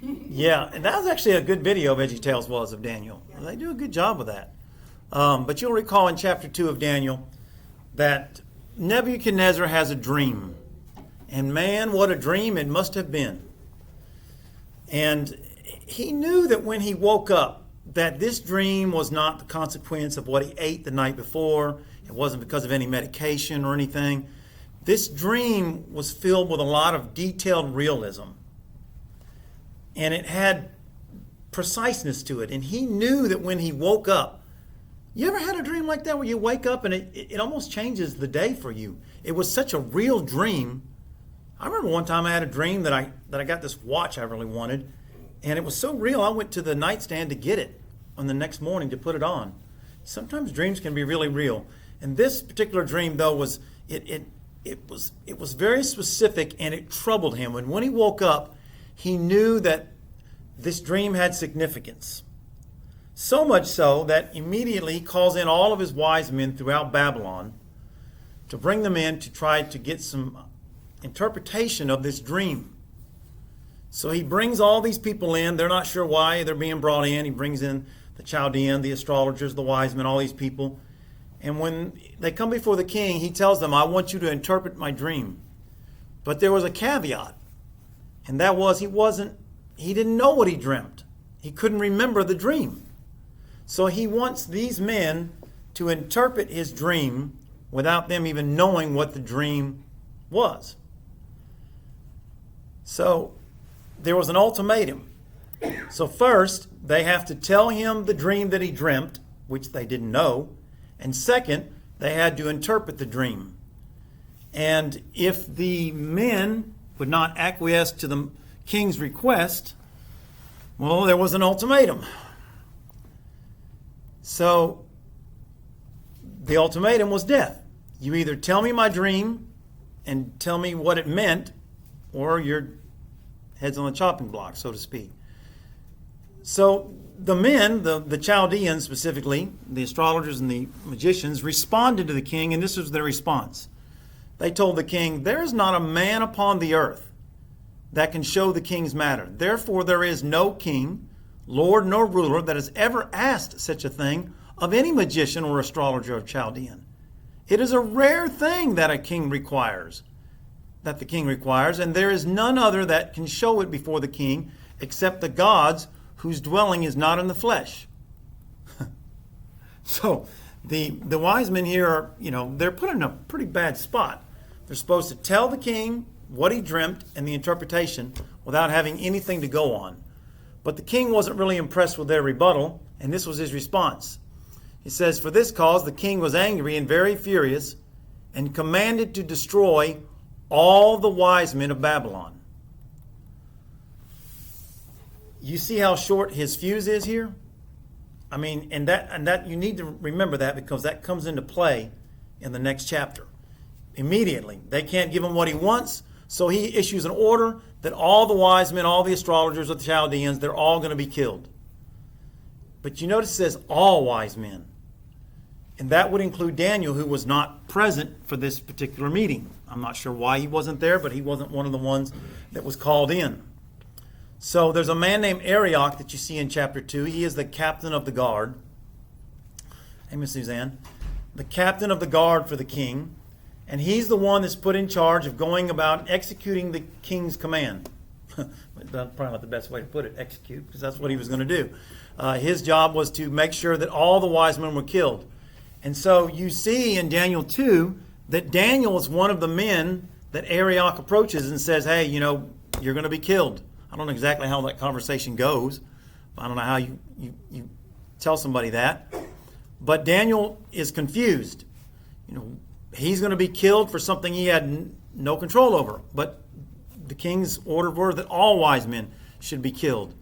Yeah, and that was actually a good video, VeggieTales was, of Daniel. They do a good job with that. But you'll recall in chapter 2 of Daniel that Nebuchadnezzar has a dream. And man, what a dream it must have been. And he knew that when he woke up, that this dream was not the consequence of what he ate the night before. It wasn't because of any medication or anything. This dream was filled with a lot of detailed realism. And it had preciseness to it. And he knew that when he woke up, you ever had a dream like that where you wake up and it almost changes the day for you? It was such a real dream. I remember one time I had a dream that I got this watch I really wanted. And it was so real, I went to the nightstand to get it on the next morning to put it on. Sometimes dreams can be really real. And this particular dream, though, was it was very specific, and it troubled him. And when he woke up, he knew that this dream had significance. So much so that immediately he calls in all of his wise men throughout Babylon to bring them in to try to get some interpretation of this dream. So he brings all these people in. They're not sure why they're being brought in. He brings in the Chaldean, the astrologers, the wise men, all these people. And when they come before the king, he tells them, I want you to interpret my dream. But there was a caveat. And that was he didn't know what he dreamt. He couldn't remember the dream. So he wants these men to interpret his dream without them even knowing what the dream was. So there was an ultimatum. So first, they have to tell him the dream that he dreamt, which they didn't know. And second, they had to interpret the dream. And if the men would not acquiesce to the king's request, well, there was an ultimatum. So the ultimatum was death. You either tell me my dream and tell me what it meant, or your head's on the chopping block, so to speak. So the men, the Chaldeans specifically, the astrologers and the magicians, responded to the king, and this was their response. They told the king, there is not a man upon the earth that can show the king's matter. Therefore there is no king, lord, nor ruler that has ever asked such a thing of any magician or astrologer or Chaldean. It is a rare thing that the king requires, and there is none other that can show it before the king except the gods whose dwelling is not in the flesh. So the wise men here are, they're put in a pretty bad spot. They're supposed to tell the king what he dreamt and the interpretation without having anything to go on. But the king wasn't really impressed with their rebuttal, and this was his response. He says, for this cause the king was angry and very furious and commanded to destroy all the wise men of Babylon. You see how short his fuse is here? I mean, and that you need to remember that, because that comes into play in the next chapter. Immediately, they can't give him what he wants, so he issues an order that all the wise men, all the astrologers of the Chaldeans, they're all going to be killed. But you notice it says all wise men. And that would include Daniel, who was not present for this particular meeting. I'm not sure why he wasn't there, but he wasn't one of the ones that was called in. So there's a man named Arioch that you see in chapter 2. He is the captain of the guard. Hey, Miss Suzanne. The captain of the guard for the king. And he's the one that's put in charge of going about executing the king's command. That's probably not the best way to put it, execute, because that's what he was going to do. His job was to make sure that all the wise men were killed. And so you see in Daniel 2 that Daniel is one of the men that Arioch approaches and says, hey, you're going to be killed. I don't know exactly how that conversation goes. I don't know how you tell somebody that. But Daniel is confused. He's going to be killed for something he had no control over. But the king's order were that all wise men should be killed.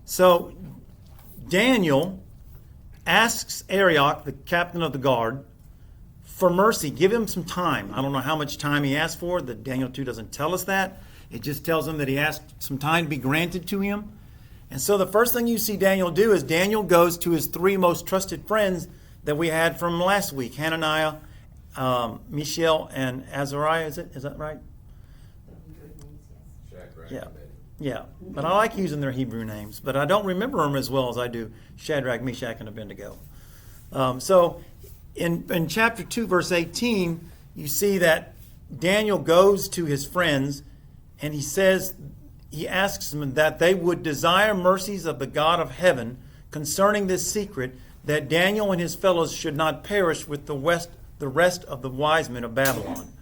So Daniel asks Arioch, the captain of the guard, for mercy. Give him some time. I don't know how much time he asked for. The Daniel 2 doesn't tell us that. It just tells him that he asked some time to be granted to him. And so the first thing you see Daniel do is Daniel goes to his three most trusted friends that we had from last week, Hananiah, Mishael, and Azariah. Is that right? Shadrach, Yeah. Yeah, but I like using their Hebrew names, but I don't remember them as well as I do Shadrach, Meshach, and Abednego. So in chapter 2, verse 18, you see that Daniel goes to his friends and he asks them that they would desire mercies of the God of heaven concerning this secret, that Daniel and his fellows should not perish with the rest of the wise men of Babylon.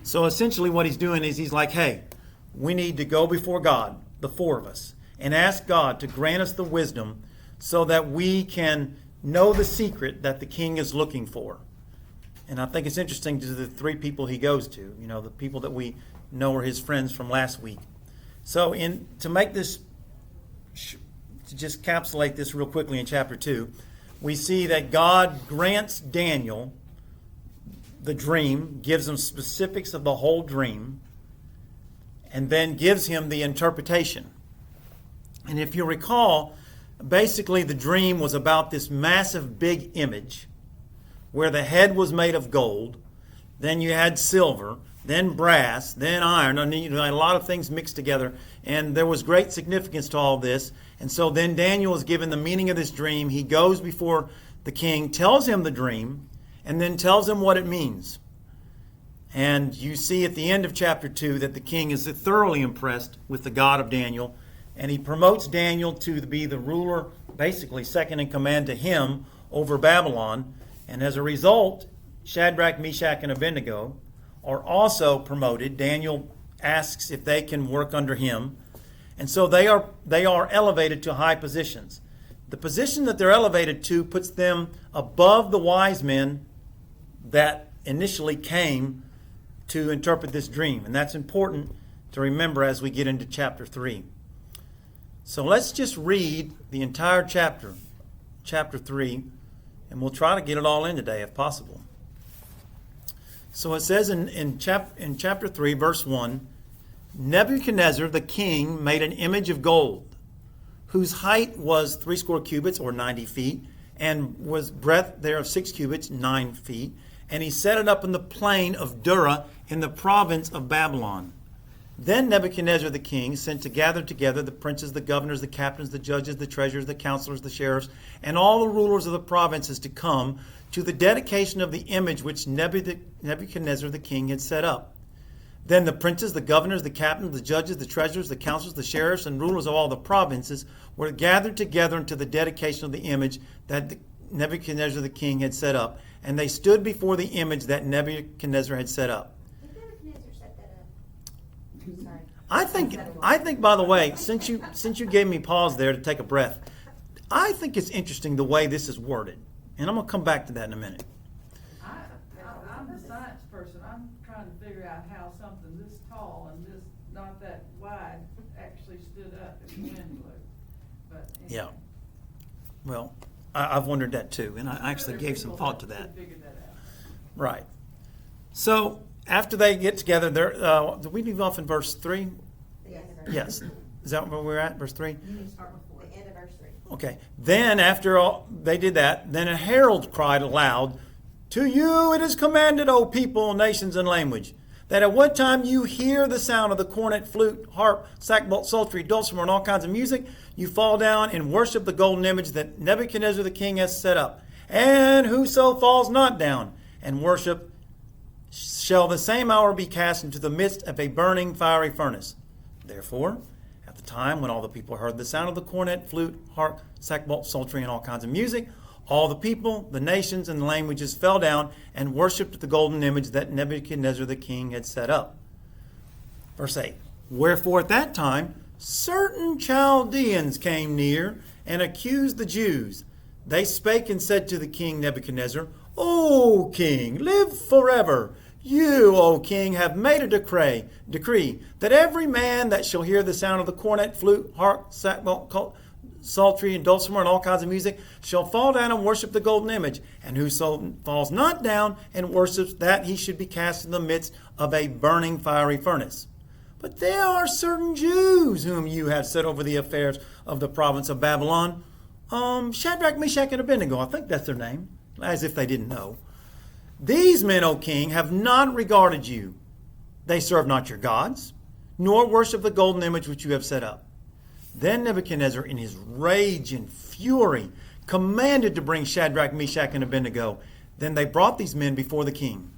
So essentially what he's doing is he's like, hey, we need to go before God, the four of us, and ask God to grant us the wisdom so that we can know the secret that the king is looking for. And I think it's interesting to the three people he goes to, the people that we know are his friends from last week. So to make this, to just encapsulate this real quickly in chapter 2, we see that God grants Daniel the dream, gives him specifics of the whole dream, and then gives him the interpretation. And if you recall, basically the dream was about this massive big image where the head was made of gold, then you had silver, then brass, then iron, and a lot of things mixed together, and there was great significance to all this. And so then Daniel is given the meaning of this dream. He goes before the king, tells him the dream, and then tells him what it means. And you see at the end of chapter 2 that the king is thoroughly impressed with the God of Daniel, and he promotes Daniel to be the ruler, basically second in command to him over Babylon. And as a result, Shadrach, Meshach, and Abednego are also promoted. Daniel asks if they can work under him. And so they are elevated to high positions. The position that they're elevated to puts them above the wise men that initially came to interpret this dream. And that's important to remember as we get into chapter 3. So let's just read the entire chapter 3, and we'll try to get it all in today if possible. So it says in chapter 3, verse 1, Nebuchadnezzar the king made an image of gold, whose height was 80 cubits, or 90 feet, and was breadth there of 6 cubits, 9 feet. And he set it up in the plain of Dura in the province of Babylon. Then Nebuchadnezzar the king sent to gather together the princes, the governors, the captains, the judges, the treasurers, the counselors, the sheriffs, and all the rulers of the provinces to come to the dedication of the image which Nebuchadnezzar the king had set up. Then the princes, the governors, the captains, the judges, the treasurers, the counselors, the sheriffs, and rulers of all the provinces were gathered together into the dedication of the image that Nebuchadnezzar the king had set up. And they stood before the image that Nebuchadnezzar had set up. Did Nebuchadnezzar set that up? Sorry. I think, by the way, since you gave me pause there to take a breath, I think it's interesting the way this is worded. And I'm going to come back to that in a minute. I'm a science person. I'm trying to figure out how something this tall and this not that wide actually stood up if the wind blew. But anyway. Yeah. Well, I've wondered that too, and I actually gave some thought to that. Figured that out. Right. So after they get together, did we leave off in verse 3? Yes. Is that where we're at, verse 3? You need to start before the end of verse 3. Okay. Then after all they did that, then a herald cried aloud, "To you it is commanded, O people, nations, and language, that at what time you hear the sound of the cornet, flute, harp, sackbut, psaltery, dulcimer, and all kinds of music, you fall down and worship the golden image that Nebuchadnezzar the king has set up. And whoso falls not down and worship shall the same hour be cast into the midst of a burning fiery furnace. Therefore, at the time when all the people heard the sound of the cornet, flute, harp, sackbut, psaltery, and all kinds of music, all the people, the nations, and the languages fell down and worshipped the golden image that Nebuchadnezzar the king had set up." Verse 8, "Wherefore at that time certain Chaldeans came near and accused the Jews. They spake and said to the king Nebuchadnezzar, O king, live forever. You, O king, have made a decree that every man that shall hear the sound of the cornet, flute, harp, sackbut, psaltery, and dulcimer, and all kinds of music, shall fall down and worship the golden image. And whoso falls not down and worships, that he should be cast in the midst of a burning fiery furnace. But there are certain Jews whom you have set over the affairs of the province of Babylon. Shadrach, Meshach, and Abednego, I think that's their name, as if they didn't know. These men, O king, have not regarded you. They serve not your gods, nor worship the golden image which you have set up. Then Nebuchadnezzar, in his rage and fury, commanded to bring Shadrach, Meshach, and Abednego. Then they brought these men before the king.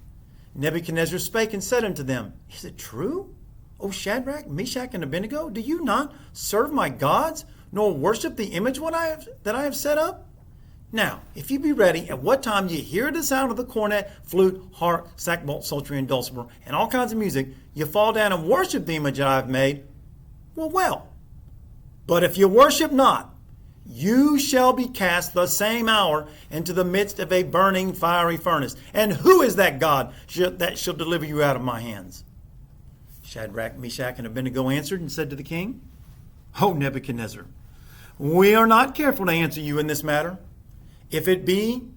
Nebuchadnezzar spake and said unto them, Is it true, O Shadrach, Meshach, and Abednego? Do you not serve my gods, nor worship the image that I have set up? Now, if you be ready, at what time ye hear the sound of the cornet, flute, harp, sackbut, psaltery, and dulcimer, and all kinds of music, you fall down and worship the image that I have made, well. But if you worship not, you shall be cast the same hour into the midst of a burning fiery furnace. And who is that God that shall deliver you out of my hands? Shadrach, Meshach, and Abednego answered and said to the king, O Nebuchadnezzar, we are not careful to answer you in this matter. If it be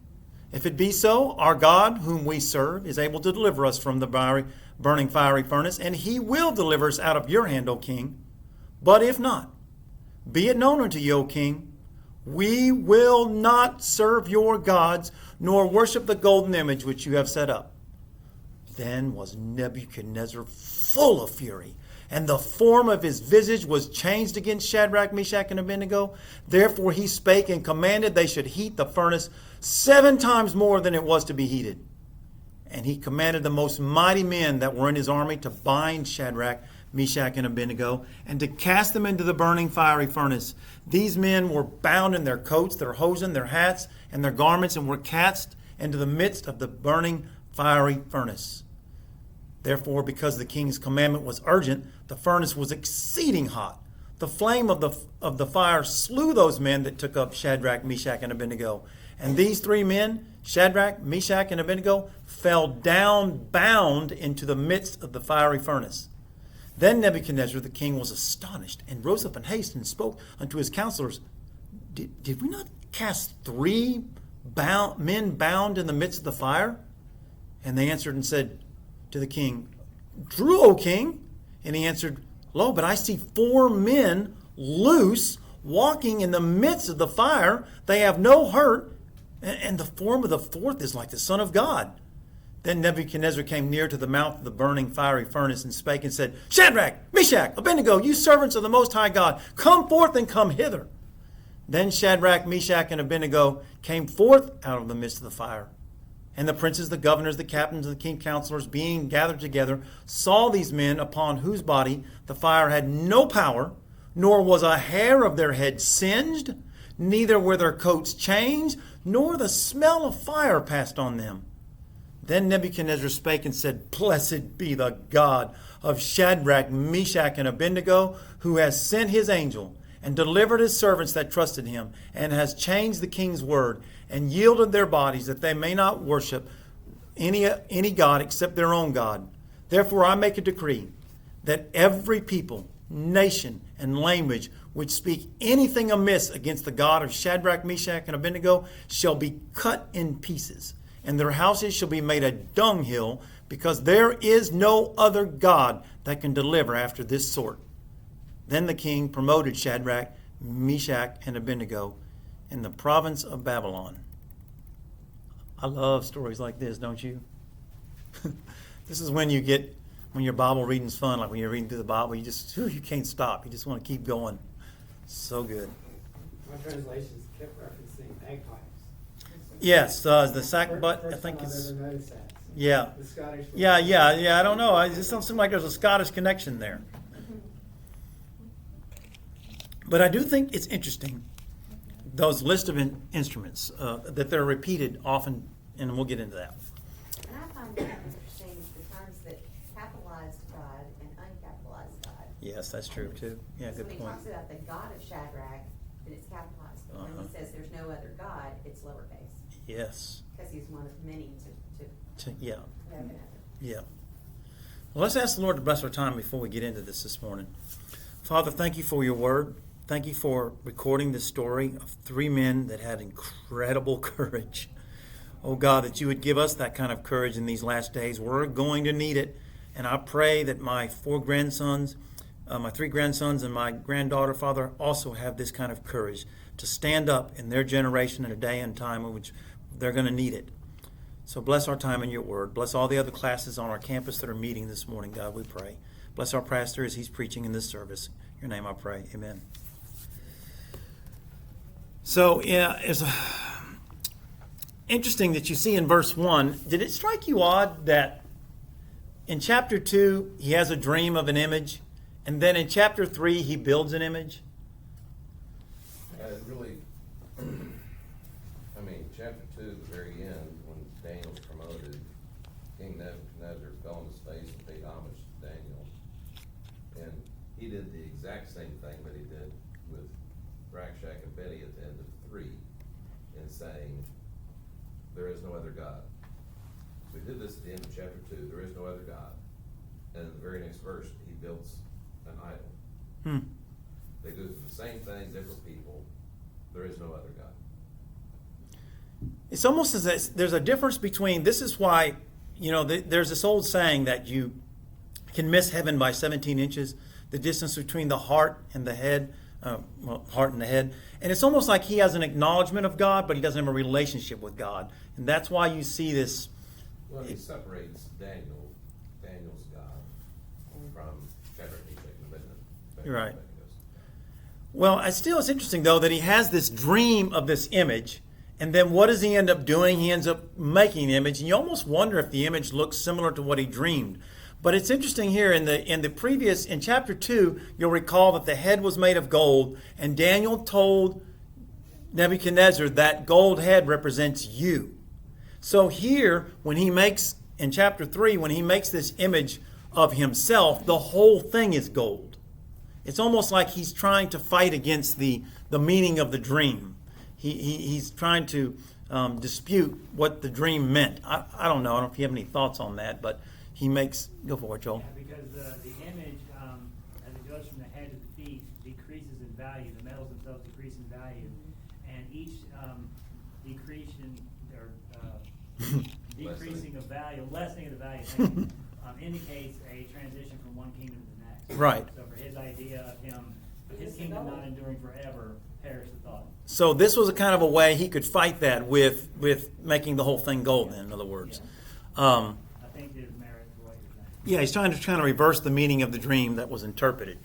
so, our God, whom we serve, is able to deliver us from the burning fiery furnace, and he will deliver us out of your hand, O king. But if not, be it known unto you, O king, we will not serve your gods, nor worship the golden image which you have set up. Then was Nebuchadnezzar full of fury, and the form of his visage was changed against Shadrach, Meshach, and Abednego. Therefore he spake and commanded they should heat the furnace 7 times more than it was to be heated. And he commanded the most mighty men that were in his army to bind Shadrach, Meshach, and Abednego, and to cast them into the burning fiery furnace. These men were bound in their coats, their hosen, their hats, and their garments, and were cast into the midst of the burning fiery furnace. Therefore, because the king's commandment was urgent, the furnace was exceeding hot. The flame of the fire slew those men that took up Shadrach, Meshach, and Abednego. And these 3 men, Shadrach, Meshach, and Abednego, fell down bound into the midst of the fiery furnace. Then Nebuchadnezzar the king was astonished, and rose up in haste, and spoke unto his counselors, Did we not cast 3 men bound in the midst of the fire? And they answered and said to the king, True, O king. And he answered, Lo, but I see 4 men loose, walking in the midst of the fire. They have no hurt, and the form of the 4th is like the Son of God. Then Nebuchadnezzar came near to the mouth of the burning fiery furnace, and spake and said, Shadrach, Meshach, Abednego, you servants of the Most High God, come forth and come hither. Then Shadrach, Meshach, and Abednego came forth out of the midst of the fire. And the princes, the governors, the captains, and the king's counselors, being gathered together, saw these men upon whose body the fire had no power, nor was a hair of their head singed, neither were their coats changed, nor the smell of fire passed on them. Then Nebuchadnezzar spake and said, Blessed be the God of Shadrach, Meshach, and Abednego, who has sent his angel and delivered his servants that trusted him, and has changed the king's word, and yielded their bodies that they may not worship any God except their own God. Therefore I make a decree that every people, nation, and language which speak anything amiss against the God of Shadrach, Meshach, and Abednego shall be cut in pieces, and their houses shall be made a dunghill, because there is no other God that can deliver after this sort. Then the king promoted Shadrach, Meshach, and Abednego in the province of Babylon. I love stories like this, don't you? This is when your Bible reading's fun, like when you're reading through the Bible, you can't stop. You just want to keep going. So good. My translations kept referencing bagpipes. Yes, the sackbut, I think First it's, time I've ever noticed that. yeah. The Scottish. Yeah, I don't know. It just don't seem like there's a Scottish connection there. But I do think it's interesting, those list of instruments, that they're repeated often, and we'll get into that. And I find it interesting, the times that capitalized God and uncapitalized God. Yes, that's true too. Yeah, So good when he point. talks about the God of Shadrach, then it's capitalized. But when Uh-huh. he says there's no other God, it's lowercase. Yes. Because he's one of many to Yeah, have another. yeah. Well, let's ask the Lord to bless our time before we get into this morning. Father, thank you for your word. Thank you for recording this story of 3 men that had incredible courage. Oh God, that you would give us that kind of courage in these last days. We're going to need it. And I pray that my 4 grandsons, my 3 grandsons, and my granddaughter, Father, also have this kind of courage to stand up in their generation in a day and time in which they're going to need it. So bless our time in your word. Bless all the other classes on our campus that are meeting this morning, God, we pray. Bless our pastor as he's preaching in this service. In your name I pray. Amen. So, yeah, it's interesting that you see in verse 1, did it strike you odd that in chapter 2 he has a dream of an image, and then in chapter 3 he builds an image? It really, chapter 2, at the very end, when Daniel's promoted, King Nebuchadnezzar fell on his face and paid homage to Daniel. And he did the exact same thing that he did with Rakshak and Betty at the end of 3, in saying, there is no other God. So he did this at the end of chapter 2, there is no other God. And in the very next verse, he builds an idol. They do the same thing, different people. There is no other God. It's almost as if there's a difference between, this is why, there's this old saying that you can miss heaven by 17 inches, the distance between the heart and the head, heart and the head. And it's almost like he has an acknowledgement of God, but he doesn't have a relationship with God. And that's why you see this. Well, he separates Daniel's God from Shadrach, Meshach, and Abednego. You're right. Well, it's interesting, though, that he has this dream of this image, and then what does he end up doing? He ends up making the image, and you almost wonder if the image looks similar to what he dreamed. But it's interesting here in chapter 2, you'll recall that the head was made of gold, and Daniel told Nebuchadnezzar that gold head represents you. So here, in chapter 3, when he makes this image of himself, the whole thing is gold. It's almost like he's trying to fight against the meaning of the dream. He's trying to dispute what the dream meant. I don't know. I don't know if you have any thoughts on that, but go for it, Joel. Yeah, because the image, as it goes from the head to the feet, decreases in value. The metals themselves decrease in value. And each decreasing of value, lessening of the value, indicates a transition from one kingdom to the next. Right. So for his idea of his kingdom not enduring forever, perish the thought. So this was a kind of a way he could fight that with making the whole thing gold, in other words. I think there's merit to what you're saying. Yeah, he's trying to reverse the meaning of the dream that was interpreted.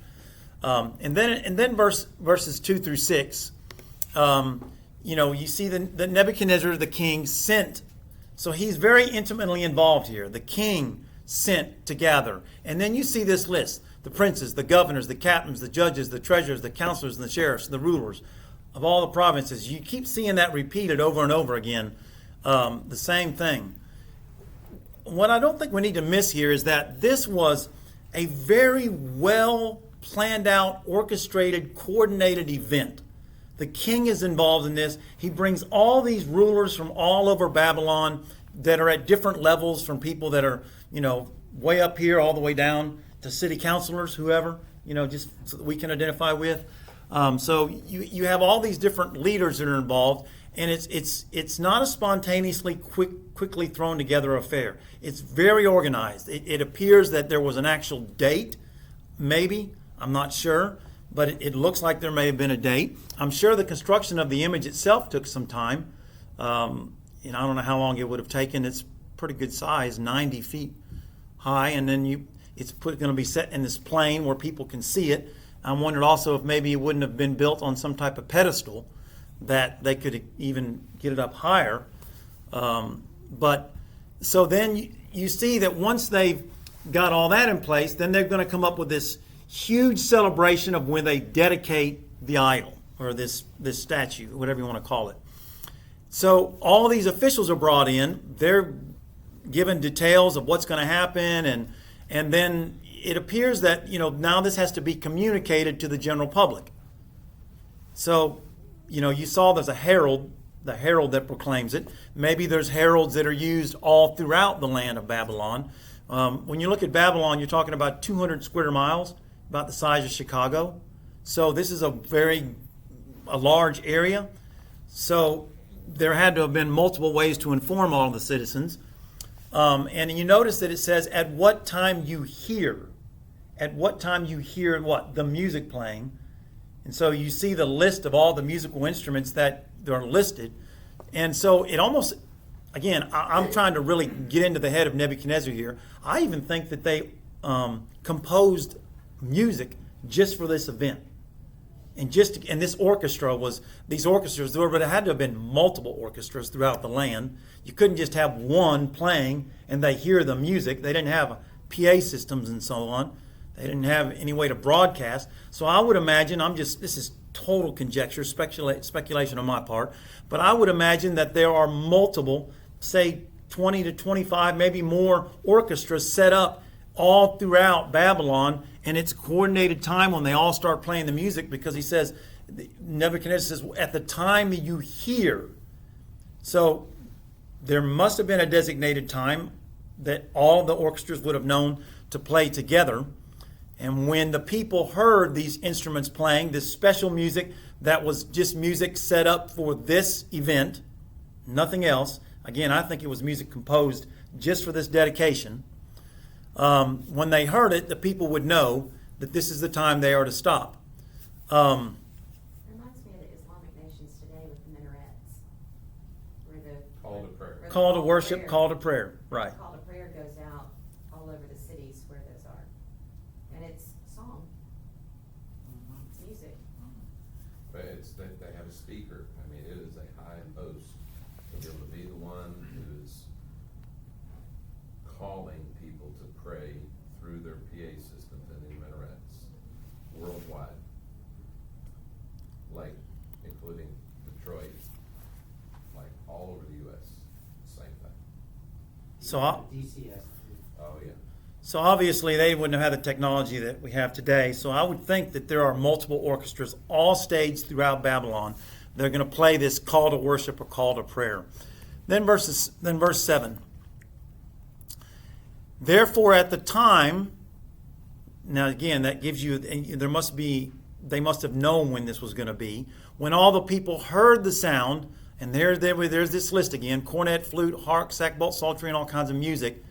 And then verses 2 through 6, you see the Nebuchadnezzar, the king, sent. So he's very intimately involved here. The king sent to gather. And then you see this list: the princes, the governors, the captains, the judges, the treasurers, the counselors, and the sheriffs, the rulers of all the provinces. You keep seeing that repeated over and over again, the same thing. What I don't think we need to miss here is that this was a very well planned out, orchestrated, coordinated event. The king is involved in this. He brings all these rulers from all over Babylon that are at different levels, from people that are, way up here all the way down to city councilors, whoever, just so that we can identify with. So you have all these different leaders that are involved, and it's not a spontaneously quickly thrown together affair. It's very organized. It appears that there was an actual date, maybe, I'm not sure, but it looks like there may have been a date. I'm sure the construction of the image itself took some time. I don't know how long it would have taken. It's pretty good size, 90 feet high, and then it's going to be set in this plane where people can see it. I wondered also if maybe it wouldn't have been built on some type of pedestal that they could even get it up higher. But so then you see that once they've got all that in place, then they're going to come up with this huge celebration of when they dedicate the idol or this statue, whatever you want to call it. So all these officials are brought in. They're given details of what's going to happen, and then it appears that now this has to be communicated to the general public. So you saw there's a herald, the herald that proclaims it. Maybe there's heralds that are used all throughout the land of Babylon. When you look at Babylon, you're talking about 200 square miles, about the size of Chicago. So this is a large area. So there had to have been multiple ways to inform all of the citizens. And you notice that it says, at what time you hear. At what time you hear what? The music playing. And so you see the list of all the musical instruments that are listed. And so it almost, again, I'm trying to really get into the head of Nebuchadnezzar here. I even think that they composed music just for this event. And this orchestra was, these orchestras, but it had to have been multiple orchestras throughout the land. You couldn't just have one playing and they hear the music. They didn't have PA systems and so on. They didn't have any way to broadcast. So I would imagine, this is total conjecture, speculation on my part, but I would imagine that there are multiple, say 20 to 25, maybe more orchestras set up all throughout Babylon, and it's a coordinated time when they all start playing the music, because he says, Nebuchadnezzar says, at the time that you hear. So there must have been a designated time that all the orchestras would have known to play together. And when the people heard these instruments playing, this special music that was just music set up for this event, nothing else. Again, I think it was music composed just for this dedication. When they heard it, the people would know that this is the time they are to stop. Reminds me of the Islamic nations today with the minarets, where the Call to prayer. where the Call to worship, call to prayer. Right. Call to prayer goes out all over the cities where those are, and it's song, it's music. But they have a speaker. I mean, it is a high post to be able to be the one who's calling people to pray through their PA systems and in minarets worldwide, like including Detroit, like all over the U.S. Same thing. So DCS. Oh yeah. So obviously they wouldn't have had the technology that we have today. So I would think that there are multiple orchestras all staged throughout Babylon. They're going to play this call to worship or call to prayer. Then verse 7. Therefore at the time, now again, that gives you, they must have known when this was going to be. When all the people heard the sound, and there's this list again, cornet, flute, harp, sackbut, psaltery, and all kinds of music.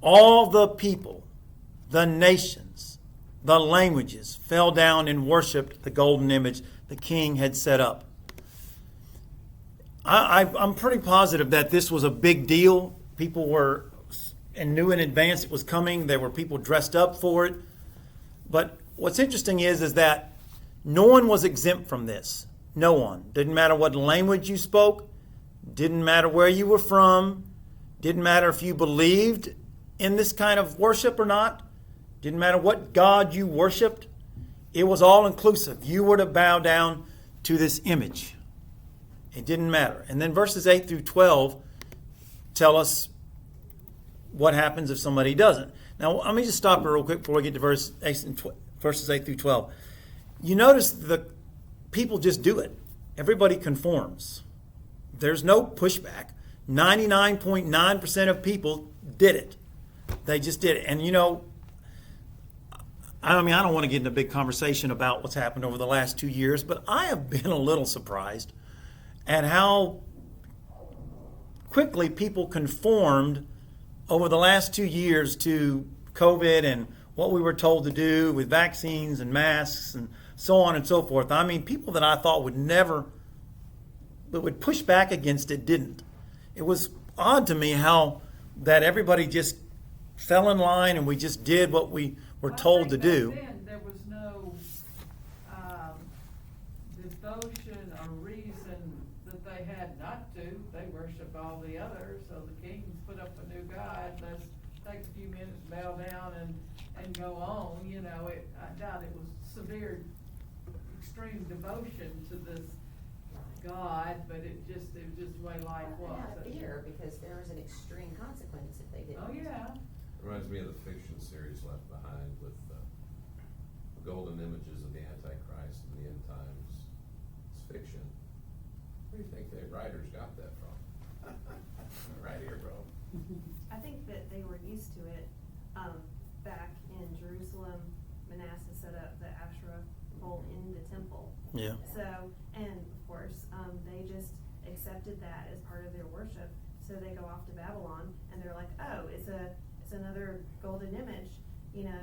All the people, the nations, the languages fell down and worshiped the golden image the king had set up. I'm pretty positive that this was a big deal. People were and knew in advance it was coming. There were people dressed up for it. But what's interesting is that no one was exempt from this. No one. Didn't matter what language you spoke. Didn't matter where you were from. Didn't matter if you believed in this kind of worship or not. Didn't matter what God you worshiped. It was all inclusive. You were to bow down to this image. It didn't matter. And then verses 8 through 12 tell us what happens if somebody doesn't. Now, let me just stop here real quick before we get to verses 8 through 12. You notice the people just do it. Everybody conforms. There's no pushback. 99.9% of people did it. They just did it. And I don't want to get into a big conversation about what's happened over the last 2 years, but I have been a little surprised at how quickly people conformed over the last 2 years to COVID and what we were told to do with vaccines and masks and so on and so forth. I mean, people that I thought would push back against it didn't. It was odd to me how that everybody just fell in line and we just did what we were told to do. Back then, there was no devotion or reason that they had not to. They worshiped all the others, so the kings put up a new god. Let's take a few minutes, bow down, and go on. I doubt it was severe, extreme devotion to this God, but it was just the way life was. Out of fear, because there was an extreme consequence if they didn't. Oh, yeah. Reminds me of the fiction series Left Behind with the golden images of the Antichrist and the end times. It's fiction. Where do you think the writers got that from? Right here, bro. I think that they were used to it. Back in Jerusalem, Manasseh set up the Asherah pole in the temple. Yeah. So, and of course, they just accepted that as part of their worship. So they go off to Babylon, and they're like, "Oh, it's another golden image,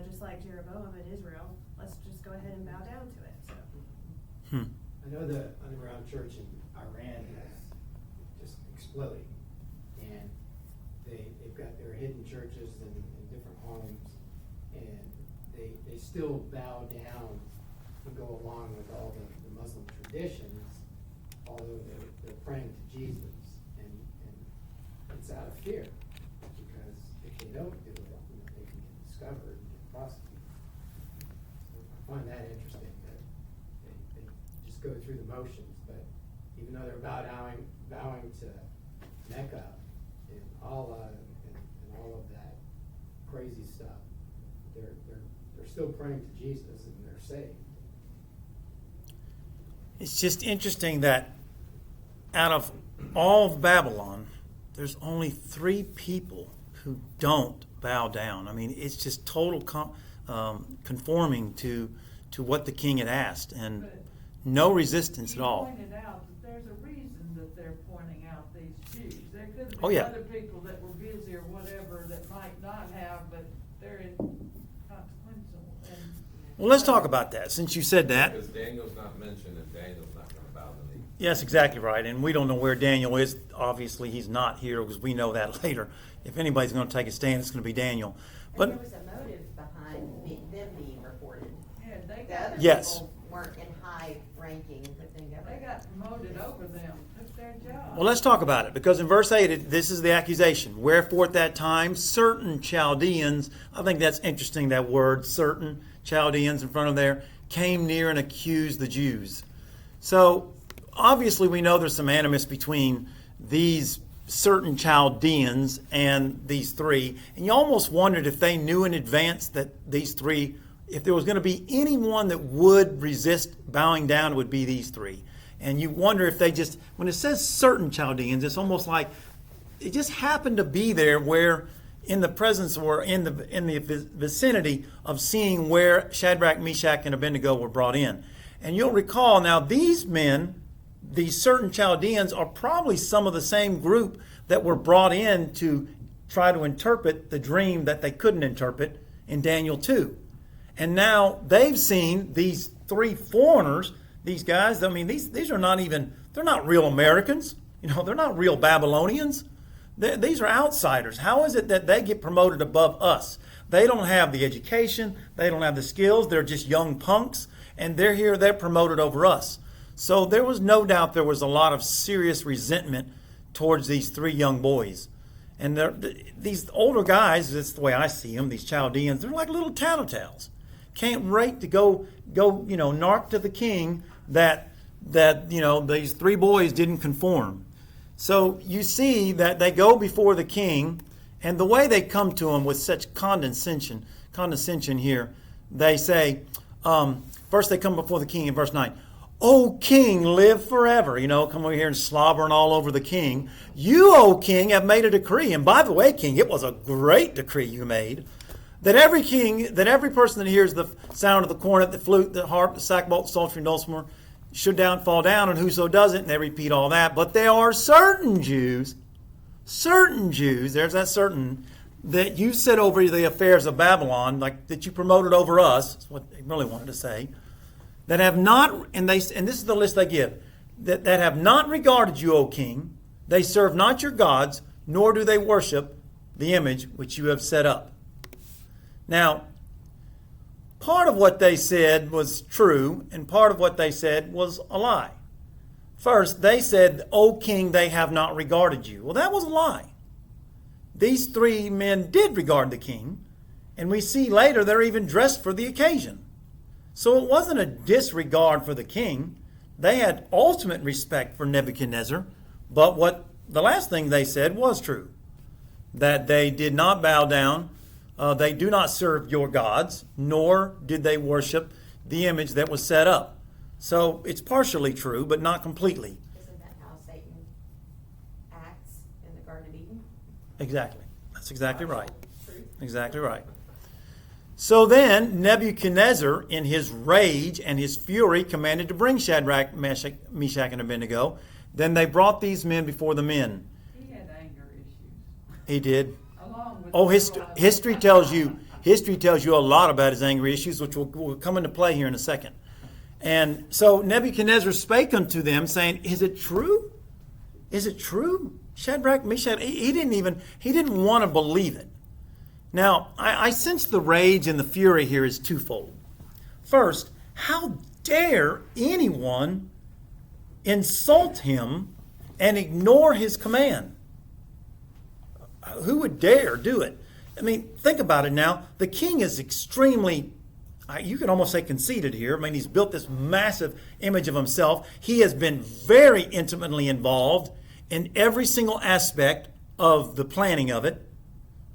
just like Jeroboam in Israel. Let's just go ahead and bow down to it." So. I know the underground church in Iran is just exploding, and they've got their hidden churches in different homes, and they still bow down and go along with all the Muslim traditions, although they're praying to Jesus, and it's out of fear, because if they don't do it, they can get discovered and get prosecuted. So I find that interesting, that they just go through the motions, but even though they're bowing to Mecca and Allah and all of that crazy stuff, they're still praying to Jesus and they're saved. It's just interesting that out of all of Babylon, there's only 3 people who don't bow down. I mean, it's just total conforming to what the king had asked, and But no resistance at you all. pointed out that there's a reason that they're pointing out these Jews. There could have Oh, been yeah. other people that were busy or whatever that might not have, but they're inconsequential. And Well, let's talk about that, since you said that. Because Daniel's not mentioned, and Daniel's not gonna bow the knee. Yes, exactly right. And we don't know where Daniel is. Obviously, he's not here, because we know that later. If anybody's going to take a stand, it's going to be Daniel. And there But was a motive behind them being reported. yeah, they The other got, Yes. people weren't in high ranking within they government. got promoted over them, took their job. well, let's talk about it, because in verse 8, this is the accusation. Wherefore at that time, certain Chaldeans, I think that's interesting, that word, certain Chaldeans in front of there, came near and accused the Jews. So obviously we know there's some animus between these certain Chaldeans and these 3. And you almost wondered if they knew in advance that these 3, if there was going to be anyone that would resist bowing down, it would be these 3. And you wonder if they just, when it says certain Chaldeans, it's almost like it just happened to be there, where in the presence or in the vicinity of seeing where Shadrach, Meshach, and Abednego were brought in. And you'll recall now, these men, these certain Chaldeans, are probably some of the same group that were brought in to try to interpret the dream that they couldn't interpret in Daniel 2. And now they've seen these 3 foreigners, these guys. I mean, these are not even, they're not real Americans. They're not real Babylonians. These are outsiders. How is it that they get promoted above us? They don't have the education. They don't have the skills. They're just young punks. And they're here, they're promoted over us. So there was no doubt there was a lot of serious resentment towards these 3 young boys. And these older guys, that's the way I see them, these Chaldeans, they're like little tattletales. Can't wait to go, narc to the king that these 3 boys didn't conform. So you see that they go before the king, and the way they come to him with such condescension here, they say, first they come before the king in verse 9, "O king, live forever." Come over here and slobbering all over the king. "You, O king, have made a decree." And by the way, king, it was a great decree you made. That every person that hears the sound of the cornet, the flute, the harp, the sackbut, psaltery, and dulcimer should fall down, and whoso doesn't, and they repeat all that. But there are certain Jews, there's that certain, that you set over the affairs of Babylon, like that you promoted over us, that's what they really wanted to say, that have not, and this is the list they give, that have not regarded you, O king. They serve not your gods, nor do they worship the image which you have set up. Now, part of what they said was true, and part of what they said was a lie. First, they said, "O king, they have not regarded you." Well, that was a lie. These 3 men did regard the king, and we see later they're even dressed for the occasion. So it wasn't a disregard for the king. They had ultimate respect for Nebuchadnezzar, but what the last thing they said was true, that they did not bow down. They do not serve your gods, nor did they worship the image that was set up. So it's partially true, but not completely. Isn't that how Satan acts in the Garden of Eden? Exactly. That's exactly right. Truth. Exactly right. So then Nebuchadnezzar, in his rage and his fury, commanded to bring Shadrach, Meshach, and Abednego. Then they brought these men before the men. He had anger issues, He did. along with. Oh, several others. history tells you a lot about his angry issues, which will come into play here in a second. And so Nebuchadnezzar spake unto them, saying, "Is it true? Is it true?" Shadrach, Meshach, he didn't want to believe it. Now, I sense the rage and the fury here is twofold. First, how dare anyone insult him and ignore his command? Who would dare do it? I mean, think about it now. The king is extremely, you can almost say conceited here. I mean, he's built this massive image of himself. He has been very intimately involved in every single aspect of the planning of it.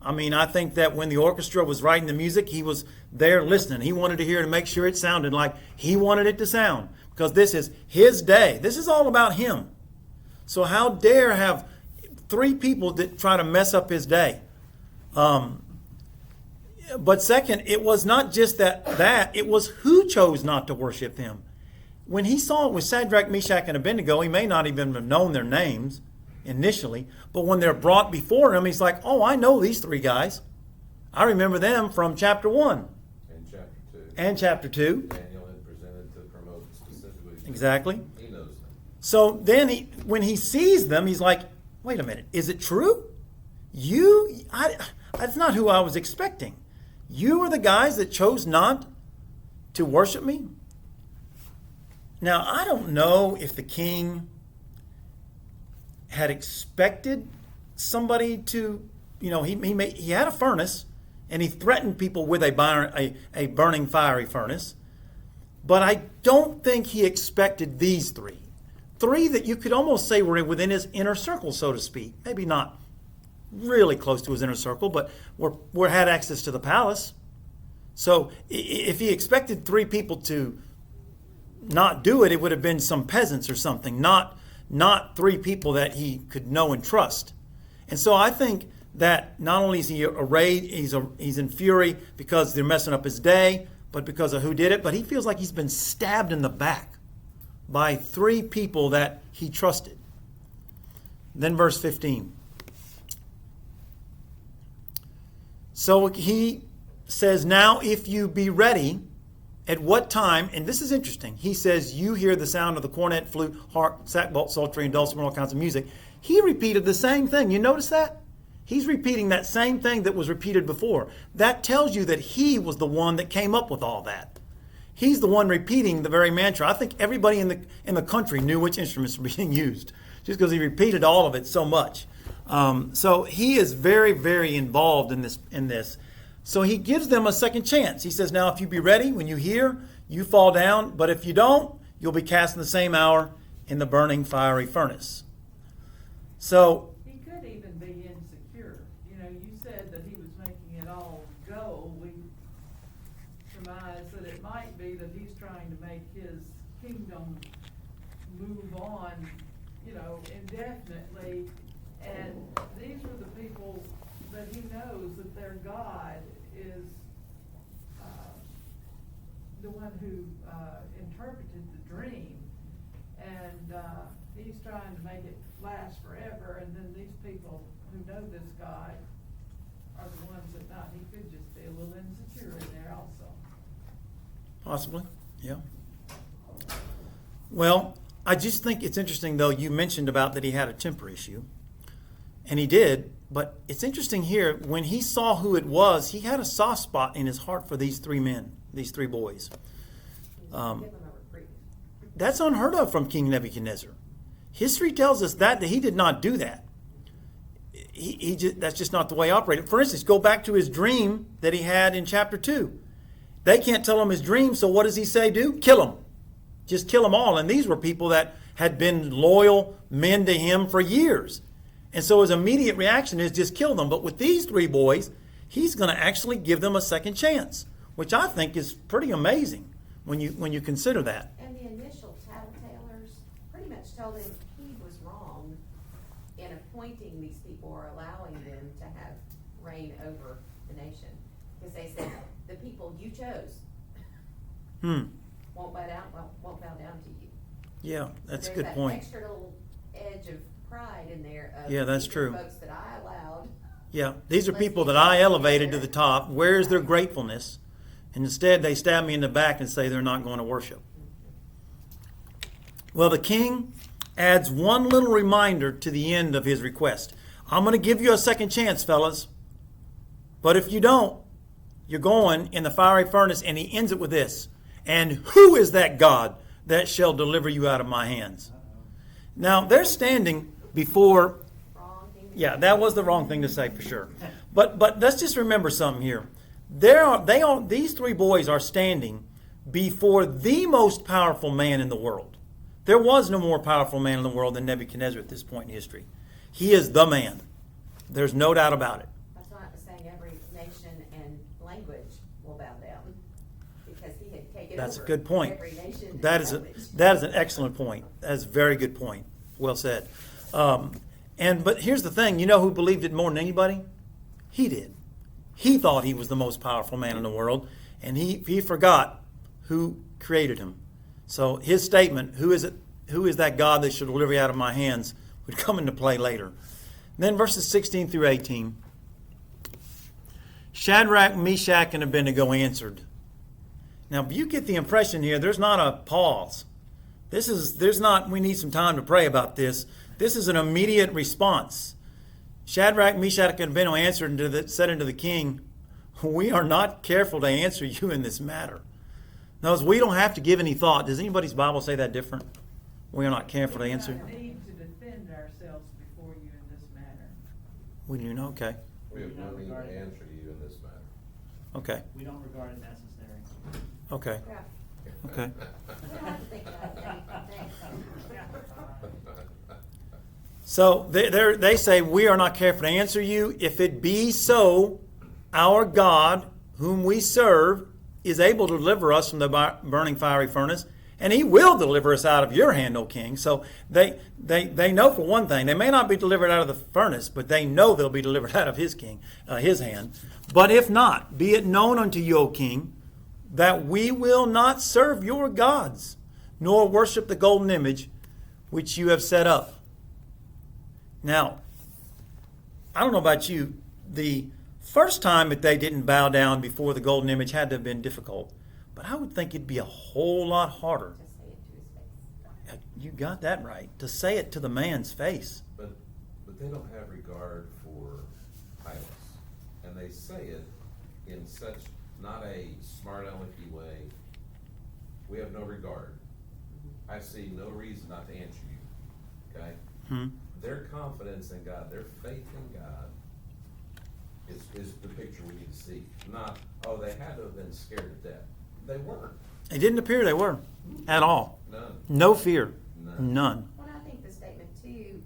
I mean, I think that when the orchestra was writing the music, he was there listening. He wanted to hear to make sure it sounded like he wanted it to sound, because this is his day. This is all about him. So how dare have three people that try to mess up his day? But second, it was not just that it was who chose not to worship him. When he saw it with Shadrach, Meshach, and Abednego, he may not even have known their names initially, but when they're brought before him, he's like, oh, I know these three guys. I remember them from chapter 1 And chapter 2. and chapter 2. Daniel had presented to promote specifically. Exactly. He knows them. So then when he sees them, he's like, wait a minute, is it true? That's not who I was expecting. You are the guys that chose not to worship me? Now, I don't know if the king had expected somebody to, he had a furnace, and he threatened people with a burning fiery furnace. But I don't think he expected these three. Three that you could almost say were within his inner circle, so to speak. Maybe not really close to his inner circle, but had access to the palace. So if he expected three people to not do it, it would have been some peasants or something, not three people that he could know and trust. And so I think that not only is he arrayed, he's in fury because they're messing up his day, but because of who did it, but he feels like he's been stabbed in the back by three people that he trusted. Then verse 15. So he says, now if you be ready, at what time, and this is interesting, he says, you hear the sound of the cornet, flute, harp, sackbut, psaltery, and dulcimer, all kinds of music. He repeated the same thing. You notice that? He's repeating that same thing that was repeated before. That tells you that he was the one that came up with all that. He's the one repeating the very mantra. I think everybody in the country knew which instruments were being used, just because he repeated all of it so much. So he is very, very involved in this. So he gives them a second chance. He says, now if you be ready, when you hear, you fall down. But if you don't, you'll be cast in the same hour in the burning fiery furnace. So He could even be insecure. You said that he was making it all go. We surmise that it might be that he's trying to make his kingdom move on, indefinitely. And these are the people that he knows that their God is the one who interpreted the dream. And he's trying to make it last forever. And then these people who know this God are the ones that not. He could just be a little insecure in there also. possibly, yeah. Well, I just think it's interesting, though, you mentioned about that he had a temper issue. And he did, but it's interesting here, when he saw who it was, he had a soft spot in his heart for these three men, these three boys. Give them a reprieve. That's unheard of from King Nebuchadnezzar. History tells us that he did not do that. That's just not the way he operated. For instance, go back to his dream that he had in chapter 2. They can't tell him his dream, so what does he say do? Kill him. Just kill them all. And these were people that had been loyal men to him for years. And so his immediate reaction is just kill them. But with these three boys, he's going to actually give them a second chance, which I think is pretty amazing when you consider that. And the initial tattletales pretty much told him he was wrong in appointing these people or allowing them to have reign over the nation. Because they said, the people you chose won't bow down to you. Yeah, that's a There's good that point. extra little edge of pride in there of Yeah, that's these are true. folks that I allowed. Yeah, these are people that I elevated to the top. Where is their gratefulness? And instead, they stab me in the back and say they're not going to worship. Well, the king adds one little reminder to the end of his request. I'm going to give you a second chance, fellas. But if you don't, you're going in the fiery furnace. And he ends it with this. And who is that God that shall deliver you out of my hands? Now, they're standing before... Wrong thing to Yeah, do. that was the wrong thing to say for sure. But let's just remember something here. These three boys are standing before the most powerful man in the world. There was no more powerful man in the world than Nebuchadnezzar at this point in history. He is the man. There's no doubt about it. That's why I was saying every nation and language will bow down, because he had taken That's a over good point. every nation and That is an excellent point. That's a very good point. Well said. But here's the thing. You know who believed it more than anybody? He did. He thought he was the most powerful man in the world, and he forgot who created him. So his statement, who is that God that should deliver you out of my hands, would come into play later. Then verses 16 through 18. Shadrach, Meshach, and Abednego answered. Now, you get the impression here, there's not a pause. We need some time to pray about this. This is an immediate response. Shadrach, Meshach, and Abednego answered and said unto the king, we are not careful to answer you in this matter. Notice, we don't have to give any thought. Does anybody's Bible say that different? We are not careful to answer. We do not need to defend ourselves before you in this matter. We do know, okay. We have no need to answer to you in this matter. Okay. We don't regard it necessary. Okay. Yeah. Okay. We don't have to think about anything. So they say, we are not careful to answer you. If it be so, our God, whom we serve, is able to deliver us from the burning fiery furnace, and he will deliver us out of your hand, O king. So they know, for one thing, they may not be delivered out of the furnace, but they know they'll be delivered out of his hand. But if not, be it known unto you, O king, that we will not serve your gods, nor worship the golden image which you have set up. Now, I don't know about you, the first time that they didn't bow down before the golden image had to have been difficult. But I would think it'd be a whole lot harder. Just say it to his face. You got that right. To say it to the man's face. But they don't have regard for idols. And they say it in such, not a smart alecky way. We have no regard. I see no reason not to answer you. Okay? Their confidence in God, their faith in God is the picture we need to see. Not, oh, they had to have been scared to death. They weren't. It didn't appear they were at all. None. No fear. None. None. Well, and I think the statement too,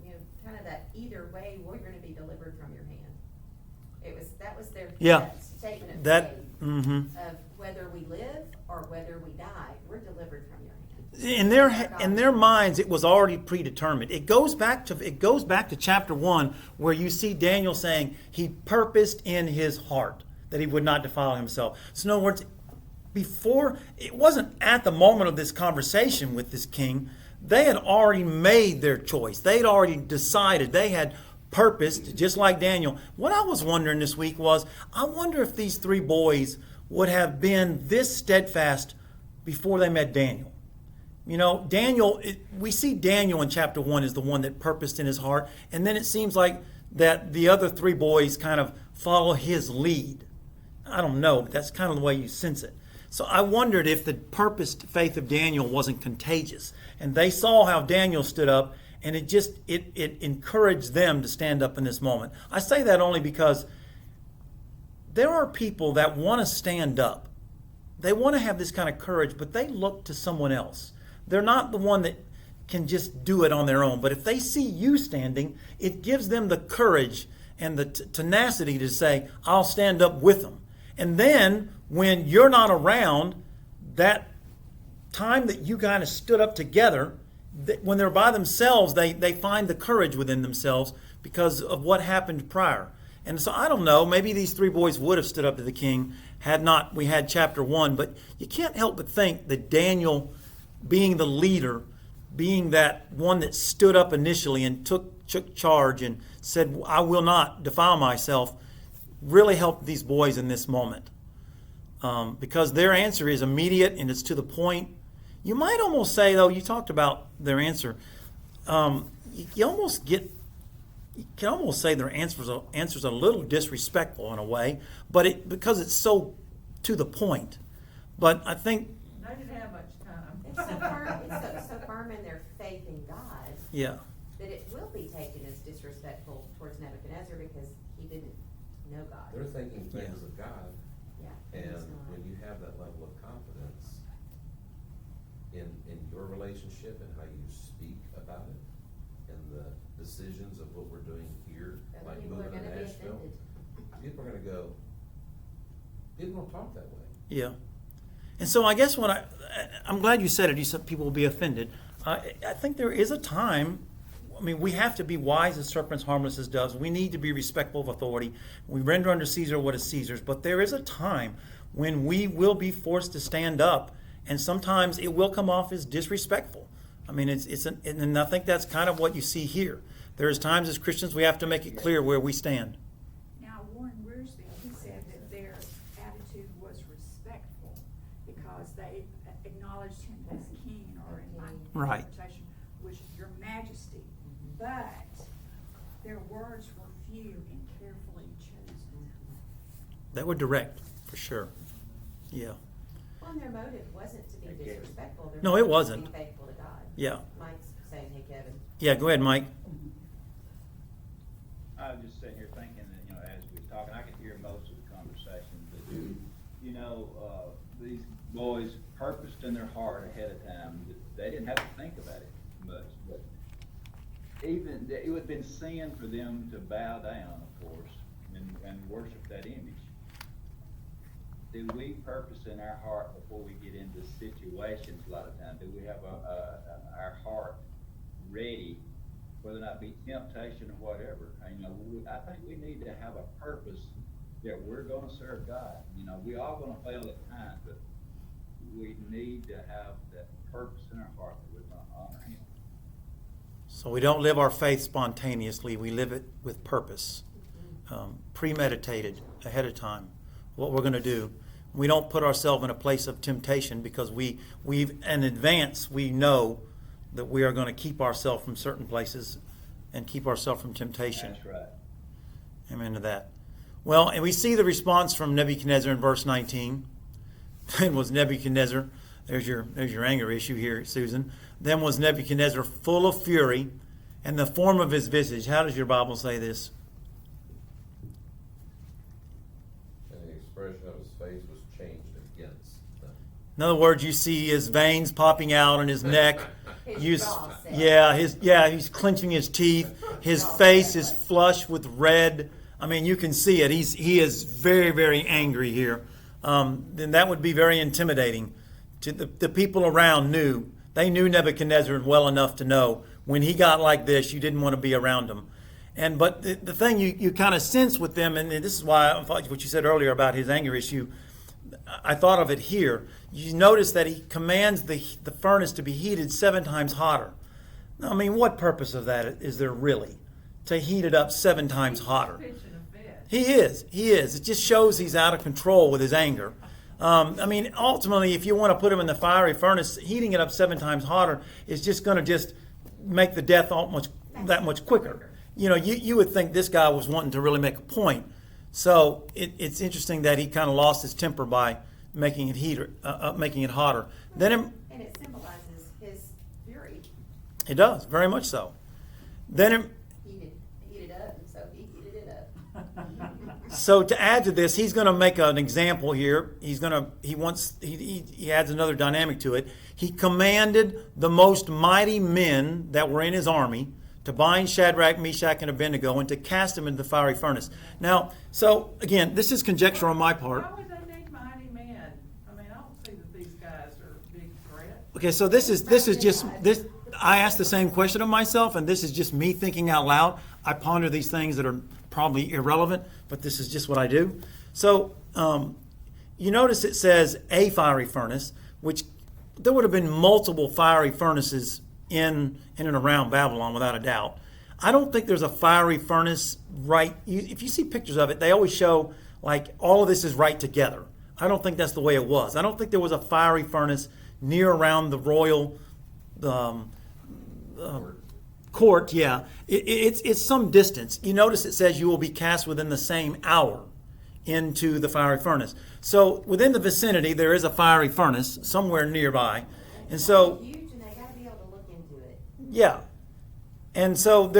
kind of that either way, we're gonna be delivered from your hand. That was their Yeah. statement of That, faith, of whether we live or whether we die, we're delivered from your hand. in their minds, it was already predetermined. It goes back to chapter 1, where you see Daniel saying he purposed in his heart that he would not defile himself. So in other words, before, it wasn't at the moment of this conversation with this king, they had already made their choice. They had already decided. They had purposed, just like Daniel. What I was wondering this week was, I wonder if these three boys would have been this steadfast before they met Daniel. Daniel, we see Daniel in chapter 1 is the one that purposed in his heart, and then it seems like that the other three boys kind of follow his lead. I don't know, but that's kind of the way you sense it. So I wondered if the purposed faith of Daniel wasn't contagious, and they saw how Daniel stood up, and it encouraged them to stand up in this moment. I say that only because there are people that want to stand up. They want to have this kind of courage, but they look to someone else. They're not the one that can just do it on their own. But if they see you standing, it gives them the courage and the tenacity to say, I'll stand up with them. And then when you're not around, that time that you kind of stood up together, when they're by themselves, they find the courage within themselves because of what happened prior. And so I don't know, maybe these three boys would have stood up to the king had not we had chapter 1. But you can't help but think that Daniel, being the leader, being that one that stood up initially and took charge and said, I will not defile myself, really helped these boys in this moment. Because their answer is immediate and it's to the point. You might almost say, though, you talked about their answer, you almost get you can almost say their answers are a little disrespectful in a way, but because it's so to the point. But I think, They didn't have much time. It's so firm in their faith in God yeah, that it will be taken as disrespectful towards Nebuchadnezzar because he didn't know God. They're thinking things of God, Yeah. and he's not. when you have that level of confidence in your relationship and how you speak about it, and the decisions of what we're doing here, Other like people are moving to gonna be Nashville, offended. people are gonna go, people don't talk that way. yeah. And so I guess I'm glad you said it. You said people will be offended. I think there is a time. I mean, we have to be wise as serpents, harmless as doves. We need to be respectful of authority. We render unto Caesar what is Caesar's. But there is a time when we will be forced to stand up, and sometimes it will come off as disrespectful. I mean, and I think that's kind of what you see here. There's times as Christians we have to make it clear where we stand. Now, Warren Wiersbe, he said that their attitude was respectful because they acknowledged him as king, or in my Right. interpretation, was your majesty. But their words were few and carefully chosen. That were direct, for sure. Yeah. Well, and their motive wasn't to be disrespectful. Their No, it motive was to wasn't. be faithful to God. Yeah. Mike's saying, hey, Kevin. Yeah, go ahead, Mike. I was just sitting here thinking that, as we were talking, I could hear most of the conversation, but, these boys purposed in their heart ahead of time, that they didn't have to think about it much, but even, it would have been sin for them to bow down, of course, and worship that image. Do we purpose in our heart before we get into situations a lot of times? Do we have our heart ready, whether or not it be temptation or whatever? I think we need to have a purpose that we're gonna serve God. We all gonna fail at times, but we need to have that purpose in our heart that we're gonna honor Him. So we don't live our faith spontaneously. We live it with purpose, premeditated ahead of time, what we're going to do. We don't put ourselves in a place of temptation because we've in advance, we know that we are going to keep ourselves from certain places and keep ourselves from temptation. That's right. Amen to that. Well, and we see the response from Nebuchadnezzar in verse 19. Then was Nebuchadnezzar, there's your anger issue here, Susan. Then was Nebuchadnezzar full of fury, and the form of his visage. How does your Bible say this? And the expression of his face was changed against them. In other words, you see his veins popping out on his neck. His jaw set. He's clenching his teeth. His face is flushed with red. I mean, you can see it. He is very, very angry here. Then that would be very intimidating. To the people around knew. They knew Nebuchadnezzar well enough to know when he got like this, you didn't want to be around him. But the thing you kind of sense with them, and this is why I thought what you said earlier about his anger issue, I thought of it here. You notice that he commands the furnace to be heated 7 times hotter. I mean, what purpose of that is there really? To heat it up 7 times hotter. Pitching a fit. He is. It just shows he's out of control with his anger. I mean, ultimately, if you want to put him in the fiery furnace, heating it up 7 times hotter is just going to just make the death that much quicker. You would think this guy was wanting to really make a point. So it's interesting that he kind of lost his temper by making it hotter. And it symbolizes his fury. It does, very much so. Then Heated up, and so he heated it up. So to add to this, he's going to make an example here. He adds another dynamic to it. He commanded the most mighty men that were in his army to bind Shadrach, Meshach, and Abednego and to cast them into the fiery furnace. Now, so again, this is conjecture on my part. Why would they need mighty men? I mean, I don't see that these guys are a big threat. Okay, so this is just this. I asked the same question of myself, and this is just me thinking out loud. I ponder these things that are probably irrelevant, but this is just what I do. So you notice it says a fiery furnace, which there would have been multiple fiery furnaces in and around Babylon, without a doubt. I don't think there's a fiery furnace if you see pictures of it, they always show like all of this is right together. I don't think that's the way it was. I don't think there was a fiery furnace near around the royal court, yeah. It's some distance. You notice it says you will be cast within the same hour into the fiery furnace. So within the vicinity, there is a fiery furnace somewhere nearby. And so, Huge, and they gotta be able to look into it. yeah. And so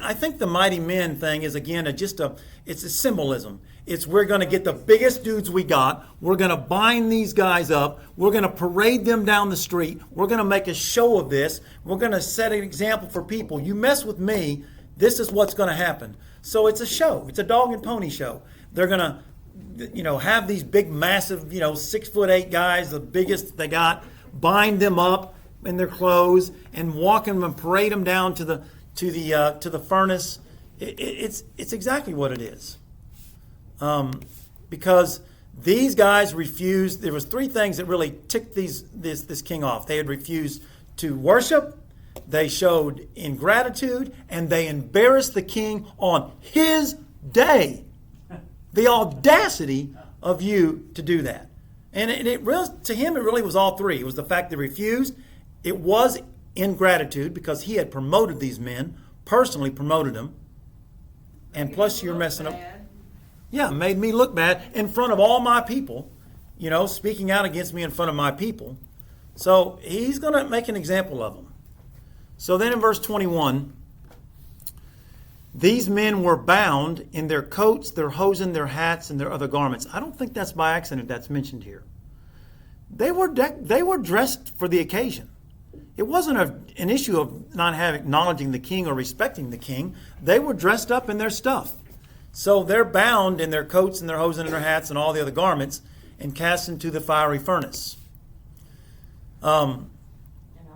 I think the mighty men thing is, again, it's a symbolism. It's we're going to get the biggest dudes we got. We're going to bind these guys up. We're going to parade them down the street. We're going to make a show of this. We're going to set an example for people. You mess with me, this is what's going to happen. So it's a show. It's a dog and pony show. They're going to, have these big, massive, 6'8" guys, the biggest they got, bind them up in their clothes and walk them and parade them down to the furnace. It's exactly what it is. Because these guys refused. There was three things that really ticked this king off. They had refused to worship, they showed ingratitude, and they embarrassed the king on his day. The audacity of you to do that. And to him, it really was all three. It was the fact they refused. It was ingratitude because he had promoted these men, personally promoted them. And plus you're messing up. Yeah, made me look bad in front of all my people, speaking out against me in front of my people. So he's going to make an example of them. So then in verse 21, these men were bound in their coats, their hosen, their hats, and their other garments. I don't think that's by accident that's mentioned here. They were dressed for the occasion. It wasn't an issue of not acknowledging the king or respecting the king. They were dressed up in their stuff. So they're bound in their coats and their hosen and their hats and all the other garments and cast into the fiery furnace. And all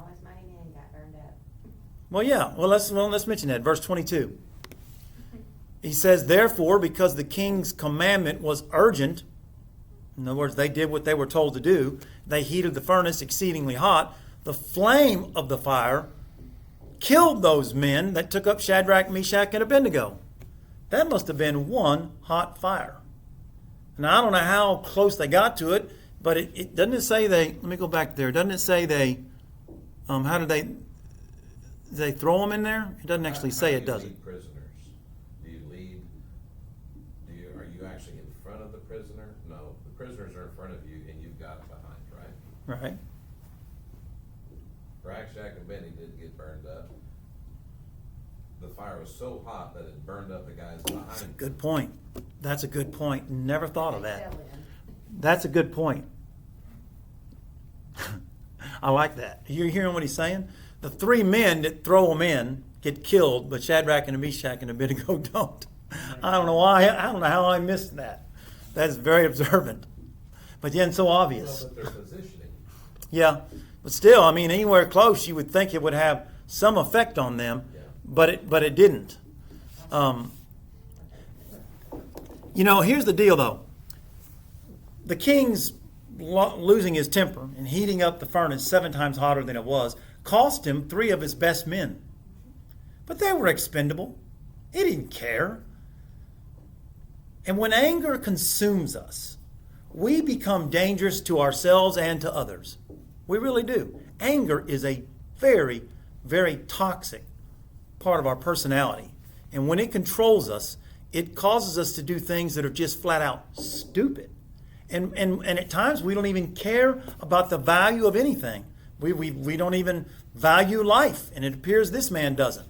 his mighty men got burned up. Well, yeah. Well, let's mention that. Verse 22. He says, therefore, because the king's commandment was urgent, in other words, they did what they were told to do, they heated the furnace exceedingly hot. The flame of the fire killed those men that took up Shadrach, Meshach, and Abednego. That must have been one hot fire. Now, I don't know how close they got to it, but it doesn't say let me go back there. Doesn't it say how did they throw them in there? It doesn't actually say it, does it? Prisoners. Are you actually in front of the prisoner? No, the prisoners are in front of you and you've got it behind, right? Right. Shadrach and Abednego didn't get burned up. The fire was so hot that it burned up the guys behind. That's a good point. That's a good point. Never thought of They that. fell in. That's a good point. I like that. You're hearing what he's saying? The three men that throw them in get killed, but Shadrach and Meshach and Abednego don't. I don't know why. I don't know how I missed that. That is very observant. But yet so obvious. Well, but their positioning. Yeah. But still, anywhere close, you would think it would have some effect on them, Yeah. but it didn't. Here's the deal, though. The king's losing his temper and heating up the furnace 7 times hotter than it was cost him 3 of his best men. But they were expendable. He didn't care. And when anger consumes us, we become dangerous to ourselves and to others. We really do. Anger is a very, very toxic part of our personality. And when it controls us, it causes us to do things that are just flat out stupid. And at times we don't even care about the value of anything. We don't even value life. And it appears this man doesn't.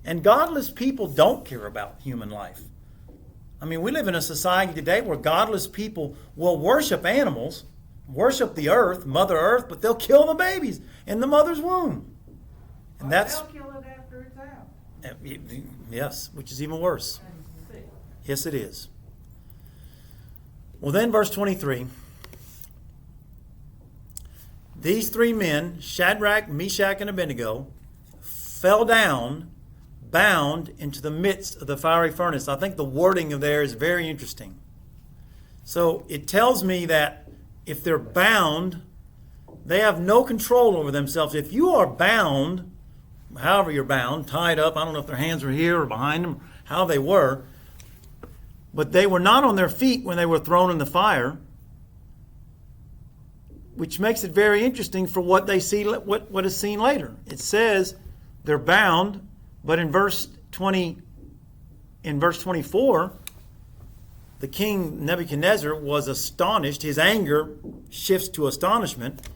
And godless people don't care about human life. We live in a society today where godless people will worship animals, worship the earth, Mother Earth, but they'll kill the babies in the mother's womb. And that's, They'll kill it after it's out. yes, which is even worse. And sick. Yes, it is. Well, then, verse 23. These 3 men, Shadrach, Meshach, and Abednego, fell down, bound into the midst of the fiery furnace. I think the wording of there is very interesting. So it tells me that if they're bound, they have no control over themselves. If you are bound, however you're bound, tied up, I don't know if their hands were here or behind them, how they were, but they were not on their feet when they were thrown in the fire, which makes it very interesting for what they see, what is seen later. It says they're bound, but in verse 24, the king Nebuchadnezzar was astonished. His anger shifts to astonishment.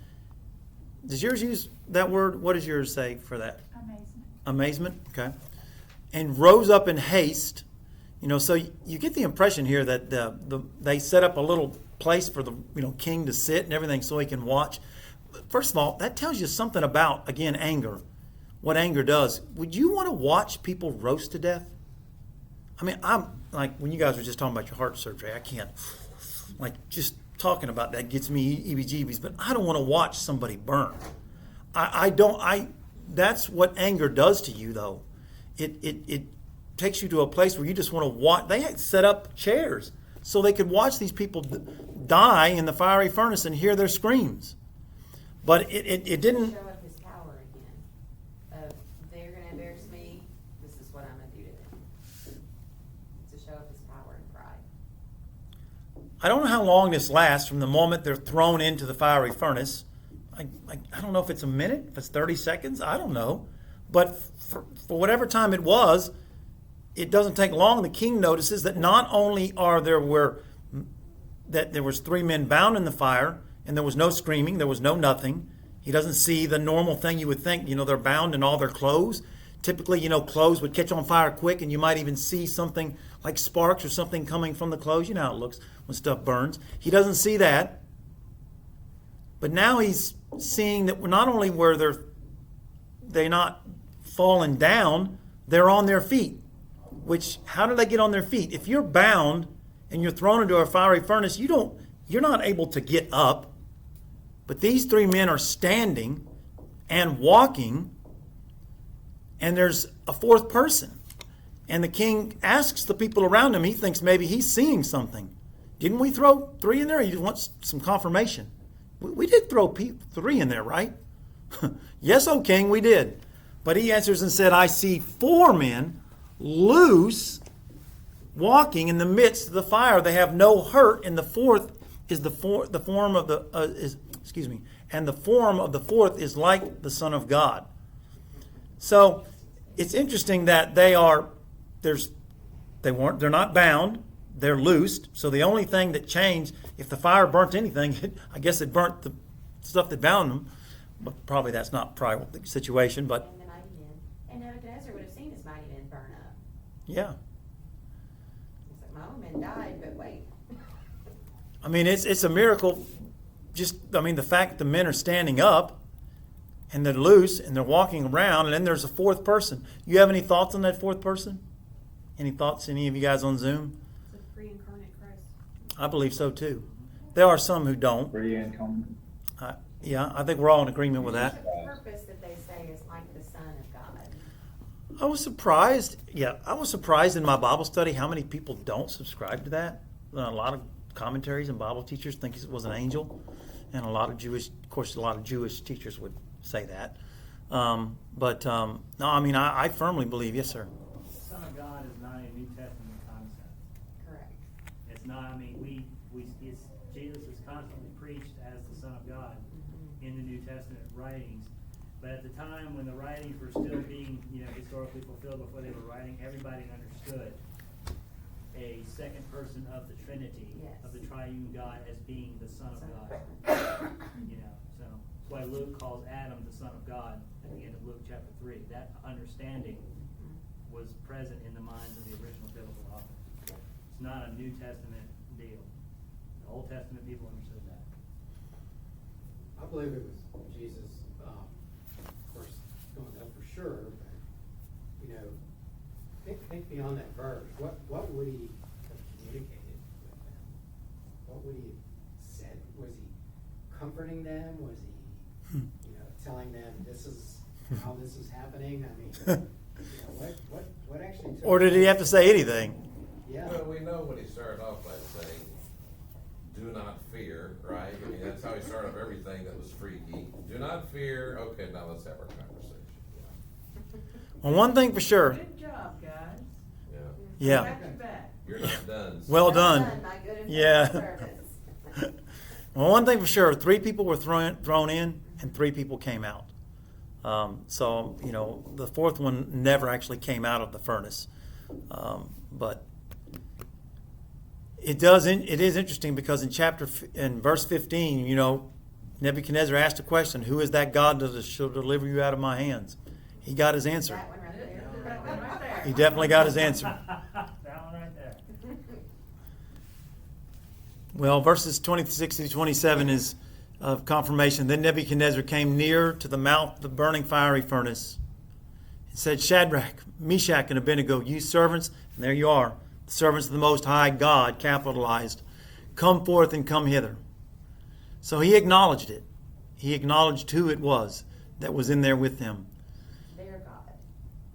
Does yours use that word? What does yours say for that? Amazement. Amazement, okay. And rose up in haste. So you get the impression here that they set up a little place for the king to sit and everything so he can watch. First of all, that tells you something about, again, anger. What anger does. Would you want to watch people roast to death? I mean, I'm like, when you guys were just talking about your heart surgery, I can't, just talking about that gets me EBGBs, but I don't want to watch somebody burn. That's what anger does to you, though. It takes you to a place where you just want to watch. They had set up chairs so they could watch these people die in the fiery furnace and hear their screams. But it didn't. Show up his power again. Of they're going to embarrass me. This is what I'm going to do to them. To show up his power and pride. I don't know how long this lasts from the moment they're thrown into the fiery furnace. I don't know if it's a minute, if it's 30 seconds. I don't know. But for whatever time it was, it doesn't take long. The king notices that not only there was 3 men bound in the fire, and there was no screaming, there was no nothing. He doesn't see the normal thing you would think. They're bound in all their clothes. Typically, clothes would catch on fire quick, and you might even see something like sparks or something coming from the clothes. You know how it looks when stuff burns. He doesn't see that. But now he's seeing that not only were they not fallen down, they're on their feet. Which, how do they get on their feet? If you're bound and you're thrown into a fiery furnace, you're not able to get up. But these 3 men are standing and walking, and there's a 4th person. And the king asks the people around him, he thinks maybe he's seeing something. Didn't we throw 3 in there? He wants some confirmation. We did throw 3 in there, right? Yes, O king, we did. But he answers and said, I see 4 men loose, walking in the midst of the fire. They have no hurt, and the 4th is the form of the and the form of the 4th is like the Son of God. So it's interesting that they're not bound, they're loosed. So the only thing that changed, if the fire burnt anything, I guess it burnt the stuff that bound them. But probably that's not the situation, but And the mighty men. And Nebuchadnezzar would have seen his mighty men burn up. yeah. It's like, my own men died, but wait. I mean, it's a miracle. The fact the men are standing up and they're loose and they're walking around, and then there's a 4th person. You have any thoughts on that 4th person? Any thoughts, any of you guys on Zoom? The pre-incarnate Christ. I believe so too. There are some who don't. Yeah, I think we're all in agreement with that. The purpose that they say is like the Son of God. I was surprised. Yeah, I was surprised in my Bible study how many people don't subscribe to that. A lot of commentaries and Bible teachers think it was an angel, and a lot of Jewish teachers would say that. No, I firmly believe, yes, sir. The Son of God is not a New Testament concept. Correct. It's not, Jesus is constantly preached as the Son of God in the New Testament writings. But at the time when the writings were still being, historically fulfilled before they were writing, everybody understood a second person of the Trinity, Yes. of the triune God, as being the Son of God. So that's why Luke calls Adam the Son of God at the end of Luke chapter 3. That understanding was present in the minds of the original biblical authors. It's not a New Testament deal. The Old Testament people understood that. I believe it was Jesus, of course, don't know for sure, but, think beyond that verse. What would he have communicated with them? What would he have said? Was he comforting them? Was he, telling them this is how this is happening? I mean, what actually took Or did he have to say anything? Yeah. Well, we know when he started off by saying, do not fear, right? I mean, that's how he started off everything that was freaky. Do not fear. Okay, now let's have our conversation. Well, one thing for sure. Good job, guys. Yeah. Yeah. Got your back. You're not done. Well done. my good and Yeah. faithful servants. Well, one thing for sure, 3 people were thrown in and 3 people came out. So, you know, the fourth one never actually came out of the furnace. But it is interesting because in verse 15, you know, Nebuchadnezzar asked a question, who is that God that shall deliver you out of my hands? He got his answer. That one right there. That one right there. He definitely got his answer. That one right there. Well, verses 26 to 27 is of confirmation. Then Nebuchadnezzar came near to the mouth of the burning fiery furnace and said, Shadrach, Meshach, and Abednego, you servants, and there you are, the servants of the Most High God, capitalized, come forth and come hither. So he acknowledged it. He acknowledged who it was that was in there with him. Their God.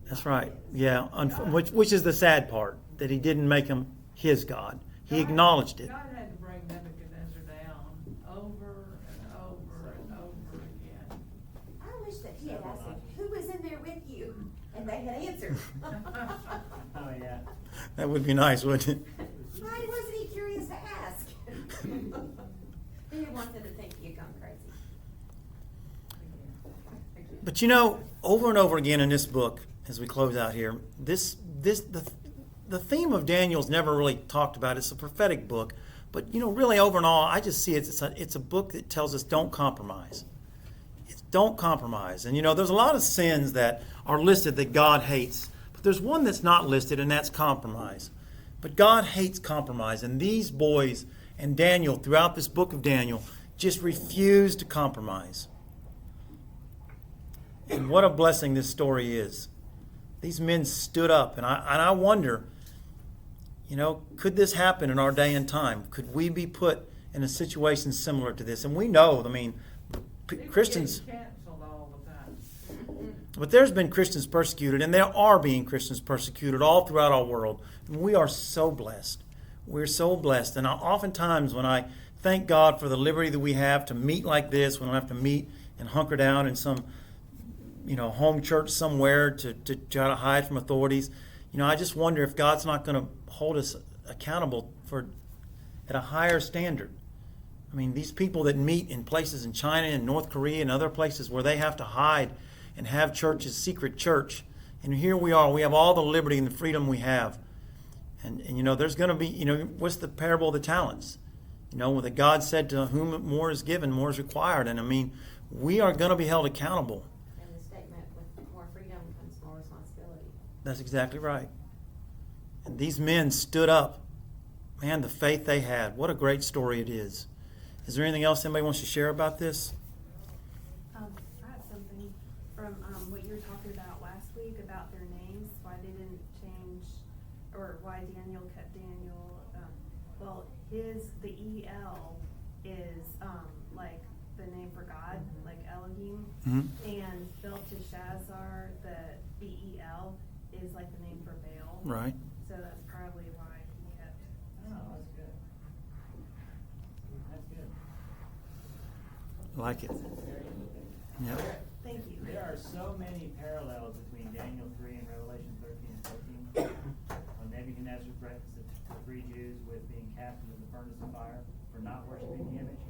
That's right. Yeah, which is the sad part, that he didn't make him his God. He acknowledged it. God had to bring Nebuchadnezzar down over and over and over again. I wish that he had asked him, who was in there with you? And they had answered. Oh, yeah. That would be nice, wouldn't it? Why wasn't he curious to ask? He didn't want them to think you gone crazy. But you know, over and over again in this book, as we close out here, the theme of Daniel's never really talked about. It's a prophetic book, but you know, really over and all, I just see it's a book that tells us don't compromise. Don't compromise. And you know, there's a lot of sins that are listed that God hates, but there's one that's not listed, and that's compromise. But God hates compromise, and these boys and Daniel throughout this book of Daniel just refuse to compromise. And what a blessing this story is. These men stood up, and I wonder, you know, could this happen in our day and time? Could we be put in a situation similar to this? And we know, I mean, People Christians, get canceled all the time. but there's been Christians persecuted, and there are being Christians persecuted all throughout our world. And we are so blessed. We're so blessed. And oftentimes when I thank God for the liberty that we have to meet like this, we don't have to meet and hunker down in some, you know, home church somewhere to try to hide from authorities. You know, I just wonder if God's not going to hold us accountable at a higher standard. I mean, these people that meet in places in China and North Korea and other places where they have to hide and have churches, secret church. And here we are. We have all the liberty and the freedom we have. And you know, there's going to be, you know, what's the parable of the talents? You know, that God said to whom more is given, more is required. And I mean, we are going to be held accountable. And the statement, with more freedom comes more responsibility. That's exactly right. And these men stood up. Man, the faith they had. What a great story it is. Is there anything else anybody wants to share about this? I have something from what you were talking about last week about their names, why they didn't change, or why Daniel kept Daniel. Well, the E-L is like the name for God, like Elohim, and Belteshazzar, the B-E-L, is like the name for Baal. Right. So that's probably why he kept. Oh, that's good. That's good. Like it. Yep. Thank you. There are so many parallels between Daniel 3 and Revelation 13 and 14. When Nebuchadnezzar threatens the three Jews with being cast into the furnace of fire for not worshiping the image,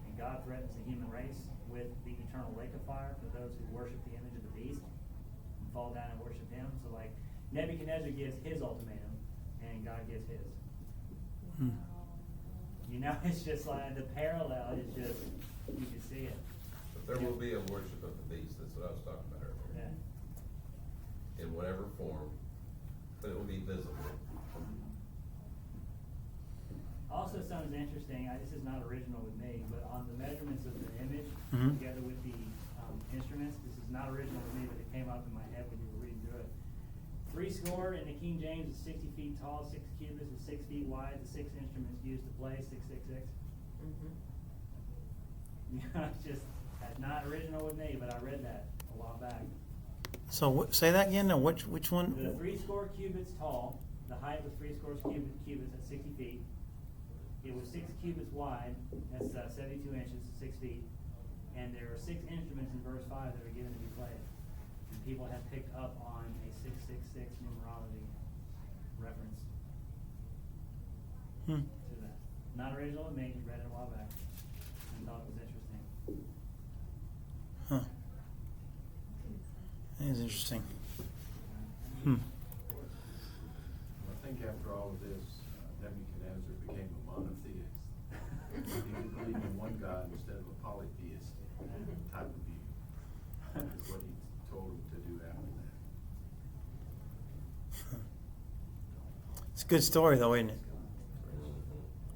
and God threatens the human race with the eternal lake of fire for those who worship the image of the beast and fall down and worship him. So like Nebuchadnezzar gives his ultimatum and God gives his. You know, it's just like the parallel is just, you can see it. But there will be a worship of the beast, that's what I was talking about earlier. Yeah. In whatever form, but it will be visible. Also, something's interesting, this is not original with me, but on the measurements of the image, together with the instruments, this is not original with me, but it came up in my head when you were reading through it. 3 in the King James is 60 feet tall, 6 cubits is 6 feet wide, the 6 instruments used to play, 666. You know, it's just, that's not original with me, but I read that a while back. So say that again. Now, which one? The 3 cubits tall, the height was 3 cubits at 60 feet. It was 6 cubits wide, that's 72 inches, 6 feet. And there are 6 instruments in verse 5 that are given to be played. And people have picked up on a 666 numerology reference to that. Not original with me, read it a while back and thought it was interesting. Huh. It's interesting. I think after all of this, Nebuchadnezzar became a monotheist. He believed in one God instead of a polytheist type of view. That's what he told him to do after that. It's a good story, though, isn't it?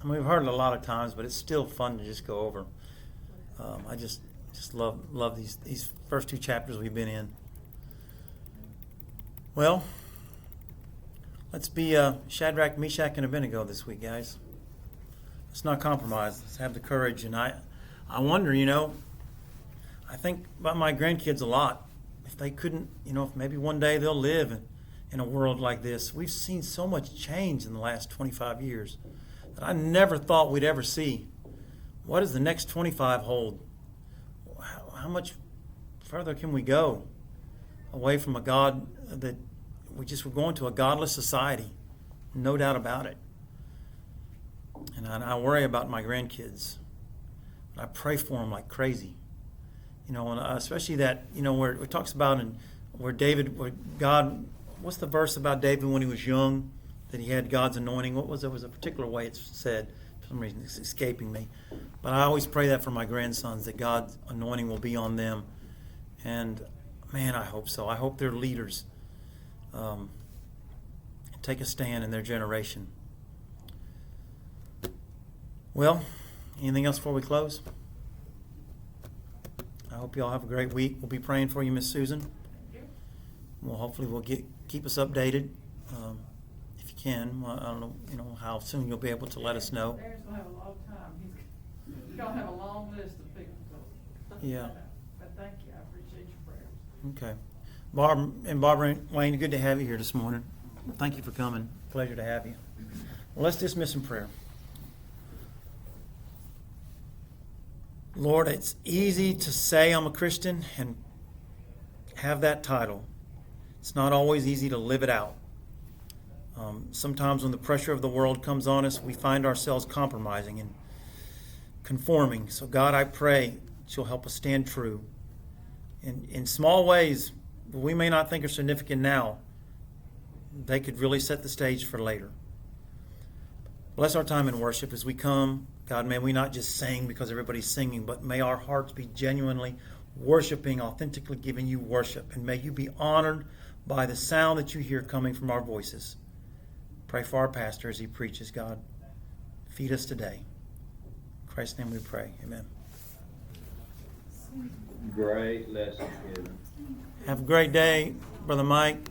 I mean, we've heard it a lot of times, but it's still fun to just go over. I just love these first 2 chapters we've been in. Well, let's be Shadrach, Meshach, and Abednego this week, guys. Let's not compromise. Let's have the courage. And I wonder, I think about my grandkids a lot. If they couldn't, if maybe one day they'll live in a world like this. We've seen so much change in the last 25 years that I never thought we'd ever see. What does the next 25 hold? How much further can we go away from a God that we're going to a godless society? No doubt about it. And I worry about my grandkids. I pray for them like crazy. And especially that, where it talks about where God, what's the verse about David when he was young, that he had God's anointing? What was it? It was a particular way it's said. For some reason, it's escaping me. But I always pray that for my grandsons, that God's anointing will be on them. And man, I hope so. I hope they're leaders. Take a stand in their generation. Well, anything else before we close? I hope you all have a great week. We'll be praying for you, Miss Susan. Well, hopefully we'll keep us updated. If you can, I don't know, how soon you'll be able to let us know. Darren's gonna have a long time. He's gonna have a long list of people. Yeah. But thank you, I appreciate your prayers. Okay. Barbara and Wayne, good to have you here this morning. Thank you for coming. Pleasure to have you. Well, let's dismiss in prayer. Lord, it's easy to say I'm a Christian and have that title. It's not always easy to live it out. Sometimes when the pressure of the world comes on us, we find ourselves compromising and conforming. So God, I pray that you'll help us stand true. In small ways we may not think are significant now, they could really set the stage for later. Bless our time in worship as we come. God, may we not just sing because everybody's singing, but may our hearts be genuinely worshiping, authentically giving you worship. And may you be honored by the sound that you hear coming from our voices. Pray for our pastor as he preaches, God. Feed us today. In Christ's name we pray. Amen. Great lesson, Kevin. Have a great day, Brother Mike.